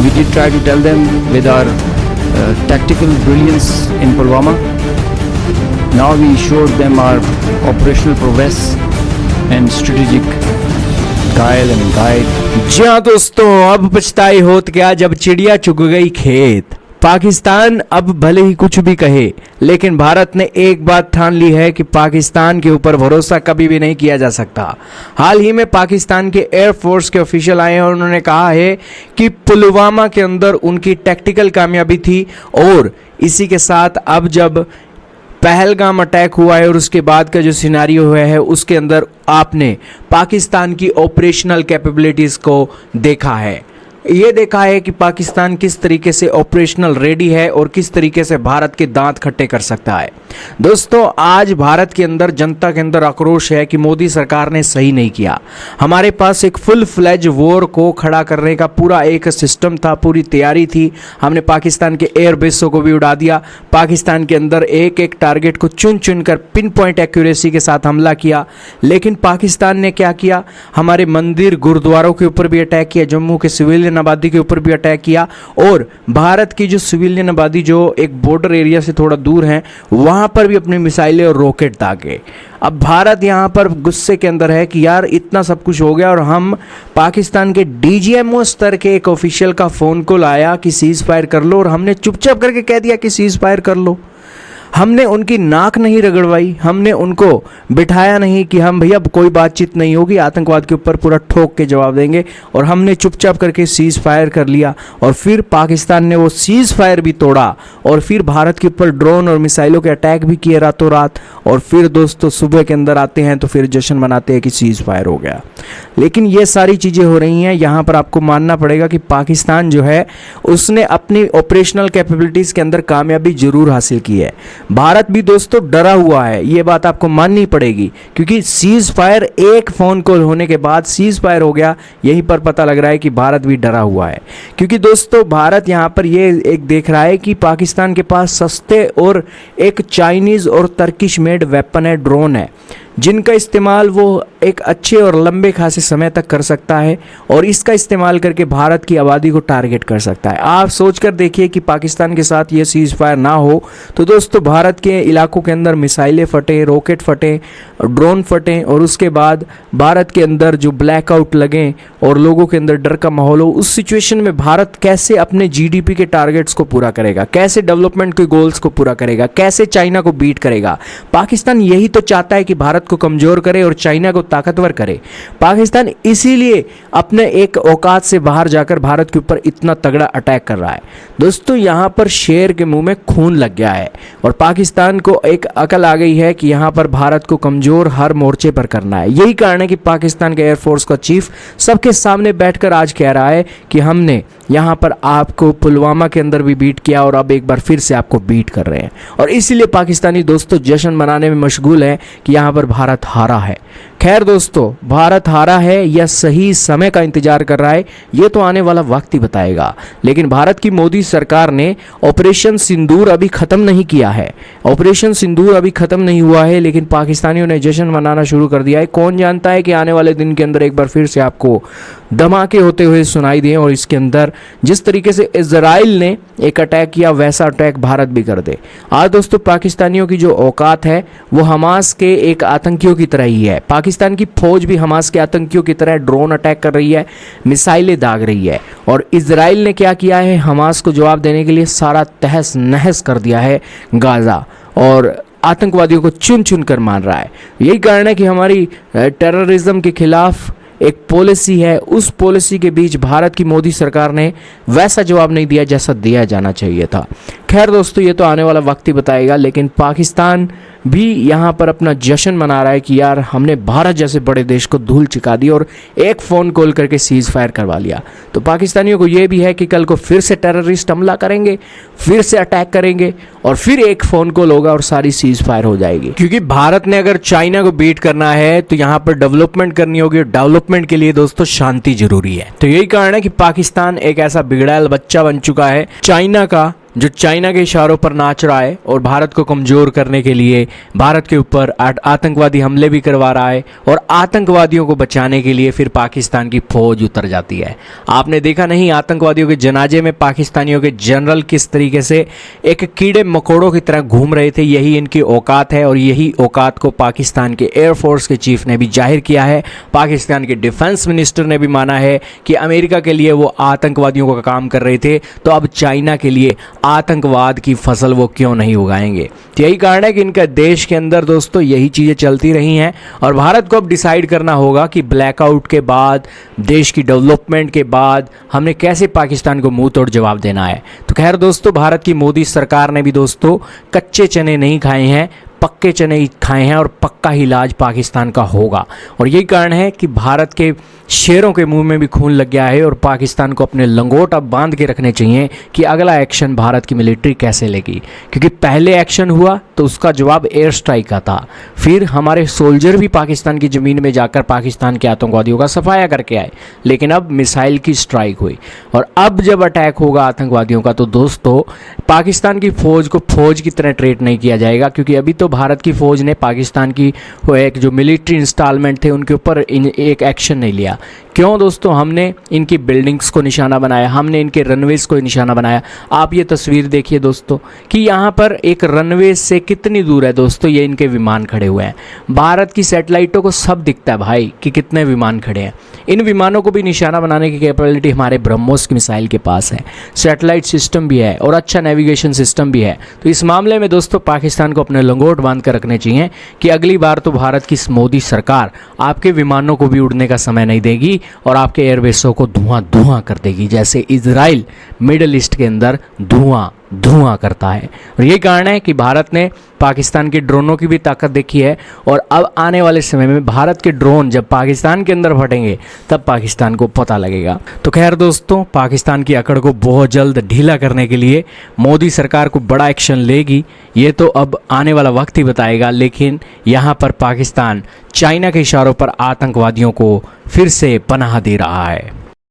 We did try to tell them with our tactical brilliance in Pulwama. Now we showed them our operational prowess and strategic guile and guide. जी हाँ दोस्तों, अब पछताई होत क्या जब चिड़िया चुग गई खेत। पाकिस्तान अब भले ही कुछ भी कहे, लेकिन भारत ने एक बात ठान ली है कि पाकिस्तान के ऊपर भरोसा कभी भी नहीं किया जा सकता। हाल ही में पाकिस्तान के एयरफोर्स के ऑफिशियल आए हैं और उन्होंने कहा है कि पुलवामा के अंदर उनकी टैक्टिकल कामयाबी थी, और इसी के साथ अब जब पहलगाम अटैक हुआ है और उसके बाद का जो सिनारियो हुआ है उसके अंदर आपने पाकिस्तान की ऑपरेशनल कैपेबिलिटीज़ को देखा है। ये देखा है कि पाकिस्तान किस तरीके से ऑपरेशनल रेडी है और किस तरीके से भारत के दांत खट्टे कर सकता है। दोस्तों, आज भारत के अंदर जनता के अंदर आक्रोश है कि मोदी सरकार ने सही नहीं किया। हमारे पास एक फुल फ्लेज वॉर को खड़ा करने का पूरा एक सिस्टम था, पूरी तैयारी थी। हमने पाकिस्तान के एयरबेसों को भी उड़ा दिया। पाकिस्तान के अंदर एक एक टारगेट को चुन चुन कर पिन पॉइंट एक्यूरेसी के साथ हमला किया। लेकिन पाकिस्तान ने क्या किया? हमारे मंदिर गुरुद्वारों के ऊपर भी अटैक किया, जम्मू के सिविलियन आबादी के ऊपर भी अटैक किया, और भारत की जो सिविलियन आबादी जो एक बॉर्डर एरिया से थोड़ा दूर है वहां पर भी अपनी मिसाइलें और रॉकेट दागे। अब भारत यहां पर गुस्से के अंदर है कि यार इतना सब कुछ हो गया और हम पाकिस्तान के डीजीएमओ स्तर के एक ऑफिशियल का फोन कॉल आया कि सीज फायर कर लो, और हमने चुपचाप करके कह दिया कि सीज फायर कर लो। हमने उनकी नाक नहीं रगड़वाई, हमने उनको बिठाया नहीं कि हम भैया कोई बातचीत नहीं होगी, आतंकवाद के ऊपर पूरा ठोक के जवाब देंगे, और हमने चुपचाप करके सीज फायर कर लिया। और फिर पाकिस्तान ने वो सीज फायर भी तोड़ा और फिर भारत के ऊपर ड्रोन और मिसाइलों के अटैक भी किए रातों रात। और फिर दोस्तों सुबह के अंदर आते हैं तो फिर जश्न मनाते हैं कि सीज फायर हो गया। लेकिन ये सारी चीज़ें हो रही हैं, यहाँ पर आपको मानना पड़ेगा कि पाकिस्तान जो है उसने अपनी ऑपरेशनल कैपेबिलिटीज़ के अंदर कामयाबी जरूर हासिल की है। भारत भी दोस्तों डरा हुआ है, ये बात आपको माननी पड़ेगी, क्योंकि सीज फायर एक फ़ोन कॉल होने के बाद सीज फायर हो गया। यहीं पर पता लग रहा है कि भारत भी डरा हुआ है, क्योंकि दोस्तों भारत यहाँ पर ये एक देख रहा है कि पाकिस्तान के पास सस्ते और एक चाइनीज़ और तर्किश मेड वेपन है, ड्रोन है, जिनका इस्तेमाल वो एक अच्छे और लंबे खासे समय तक कर सकता है, और इसका इस्तेमाल करके भारत की आबादी को टारगेट कर सकता है। आप सोचकर देखिए कि पाकिस्तान के साथ ये सीज फायर ना हो तो दोस्तों भारत के इलाकों के अंदर मिसाइलें फटें, रॉकेट फटें, ड्रोन फटें, और उसके बाद भारत के अंदर जो ब्लैकआउट लगें और लोगों के अंदर डर का माहौल हो। उस सिचुएशन में भारत कैसे अपने जीडीपी के टारगेट्स को पूरा करेगा, कैसे डेवलपमेंट के गोल्स को पूरा करेगा, कैसे चाइना को बीट करेगा? पाकिस्तान यही तो चाहता है कि भारत को कमजोर करे और चाइना को ताकतवर करे। पाकिस्तान इसीलिए अपने एक औकात से बाहर जाकर भारत के ऊपर इतना तगड़ा अटैक कर रहा है। दोस्तों यहां पर शेर के मुंह में खून लग गया है और पाकिस्तान को एक अकल आ गई है कि यहां पर भारत को कमजोर हर मोर्चे पर करना है। यही कारण है कि पाकिस्तान के एयरफोर्स का चीफ सबके सामने बैठकर आज कह रहा है कि हमने यहां पर आपको पुलवामा के अंदर भी बीट किया और अब एक बार फिर से आपको बीट कर रहे हैं। और इसीलिए पाकिस्तानी दोस्तों जश्न मनाने में मशगूल है कि यहां पर भारत हारा है। खैर दोस्तों, भारत हारा है या सही समय का इंतजार कर रहा है ये तो आने वाला वक्त ही बताएगा। लेकिन भारत की मोदी सरकार ने ऑपरेशन सिंदूर अभी खत्म नहीं किया है। ऑपरेशन सिंदूर अभी खत्म नहीं हुआ है, लेकिन पाकिस्तानियों ने जश्न मनाना शुरू कर दिया है। कौन जानता है कि आने वाले दिन के अंदर एक बार फिर से आपको धमाके होते हुए सुनाई दें और इसके अंदर जिस तरीके से इजराइल ने एक अटैक किया वैसा अटैक भारत भी कर दे। आज दोस्तों पाकिस्तानियों की जो औकात है वो हमास के एक आतंकियों की तरह ही है। पाकिस्तान की फौज भी हमास के आतंकियों की तरह ड्रोन अटैक कर रही है, मिसाइलें दाग रही है, और इजराइल ने क्या किया है, हमास को जवाब देने के लिए सारा तहस नहस कर दिया है गाजा, और आतंकवादियों को चुन चुन कर मार रहा है। यही कारण है कि हमारी टेररिज्म के खिलाफ एक पॉलिसी है, उस पॉलिसी के बीच भारत की मोदी सरकार ने वैसा जवाब नहीं दिया जैसा दिया जाना चाहिए था। खैर दोस्तों, ये तो आने वाला वक्त ही बताएगा, लेकिन पाकिस्तान भी यहाँ पर अपना जश्न मना रहा है कि यार हमने भारत जैसे बड़े देश को धूल चिका दी और एक फ़ोन कॉल करके सीज फायर करवा लिया। तो पाकिस्तानियों को ये भी है कि कल को फिर से टेररिस्ट हमला करेंगे, फिर से अटैक करेंगे, और फिर एक फ़ोन कॉल होगा और सारी सीज फायर हो जाएगी। क्योंकि भारत ने अगर चाइना को बीट करना है तो यहाँ पर डेवलपमेंट करनी होगी, और डेवलपमेंट के लिए दोस्तों शांति जरूरी है। तो यही कारण है कि पाकिस्तान एक ऐसा बिगड़ैल बच्चा बन चुका है चाइना का, जो चाइना के इशारों पर नाच रहा है और भारत को कमज़ोर करने के लिए भारत के ऊपर आतंकवादी हमले भी करवा रहा है, और आतंकवादियों को बचाने के लिए फिर पाकिस्तान की फौज उतर जाती है। आपने देखा नहीं आतंकवादियों के जनाजे में पाकिस्तानियों के जनरल किस तरीके से एक कीड़े मकोड़ों की तरह घूम रहे थे। यही इनकी औकात है और यही औकात को पाकिस्तान के एयरफोर्स के चीफ ने भी जाहिर किया है। पाकिस्तान के डिफेंस मिनिस्टर ने भी माना है कि अमेरिका के लिए वो आतंकवादियों का काम कर रहे थे, तो अब चाइना के लिए आतंकवाद की फसल वो क्यों नहीं उगाएंगे। तो यही कारण है कि इनका देश के अंदर दोस्तों यही चीज़ें चलती रही हैं, और भारत को अब डिसाइड करना होगा कि ब्लैकआउट के बाद, देश की डेवलपमेंट के बाद हमने कैसे पाकिस्तान को मुंह तोड़ जवाब देना है। तो खैर दोस्तों, भारत की मोदी सरकार ने भी दोस्तों कच्चे चने नहीं खाए हैं, पक्के चने ही खाए हैं, और पक्का ही इलाज पाकिस्तान का होगा। और यही कारण है कि भारत के शेरों के मुंह में भी खून लग गया है, और पाकिस्तान को अपने लंगोट अब बांध के रखने चाहिए कि अगला एक्शन भारत की मिलिट्री कैसे लेगी। क्योंकि पहले एक्शन हुआ तो उसका जवाब एयर स्ट्राइक का था, फिर हमारे सोल्जर भी पाकिस्तान की ज़मीन में जाकर पाकिस्तान के आतंकवादियों का सफाया करके आए, लेकिन अब मिसाइल की स्ट्राइक हुई। और अब जब अटैक होगा आतंकवादियों का, तो दोस्तों पाकिस्तान की फ़ौज को फ़ौज की तरह ट्रीट नहीं किया जाएगा। क्योंकि अभी तो भारत की फ़ौज ने पाकिस्तान की वो एक जो मिलिट्री इंस्टॉलमेंट थे उनके ऊपर एक एक्शन नहीं लिया। क्यों दोस्तों? हमने इनकी बिल्डिंग्स को निशाना बनाया, हमने इनके रनवेज को निशाना बनाया। आप ये तस्वीर देखिए दोस्तों कि यहाँ पर एक रनवे से कितनी दूर है दोस्तों ये इनके विमान खड़े हुए हैं। भारत की सैटेलाइटों को सब दिखता है भाई कि कितने विमान खड़े हैं। इन विमानों को भी निशाना बनाने की कैपेबिलिटी हमारे ब्रह्मोस की मिसाइल के पास है, सैटेलाइट सिस्टम भी है और अच्छा नेविगेशन सिस्टम भी है। तो इस मामले में दोस्तों पाकिस्तान को अपने लंगोट बांध कर रखने चाहिए कि अगली बार तो भारत की मोदी सरकार आपके विमानों को भी उड़ने का समय नहीं देगी और आपके एयरबेसों को धुआं धुआं कर देगी, जैसे इजराइल मिडिल ईस्ट के अंदर धुआं धुआं करता है। और यही कारण है कि भारत ने पाकिस्तान के ड्रोनों की भी ताकत देखी है, और अब आने वाले समय में भारत के ड्रोन जब पाकिस्तान के अंदर फटेंगे तब पाकिस्तान को पता लगेगा। तो खैर दोस्तों, पाकिस्तान की अकड़ को बहुत जल्द ढीला करने के लिए मोदी सरकार को बड़ा एक्शन लेगी, ये तो अब आने वाला वक्त ही बताएगा। लेकिन यहाँ पर पाकिस्तान चाइना के इशारों पर आतंकवादियों को फिर से पनाह दे रहा है।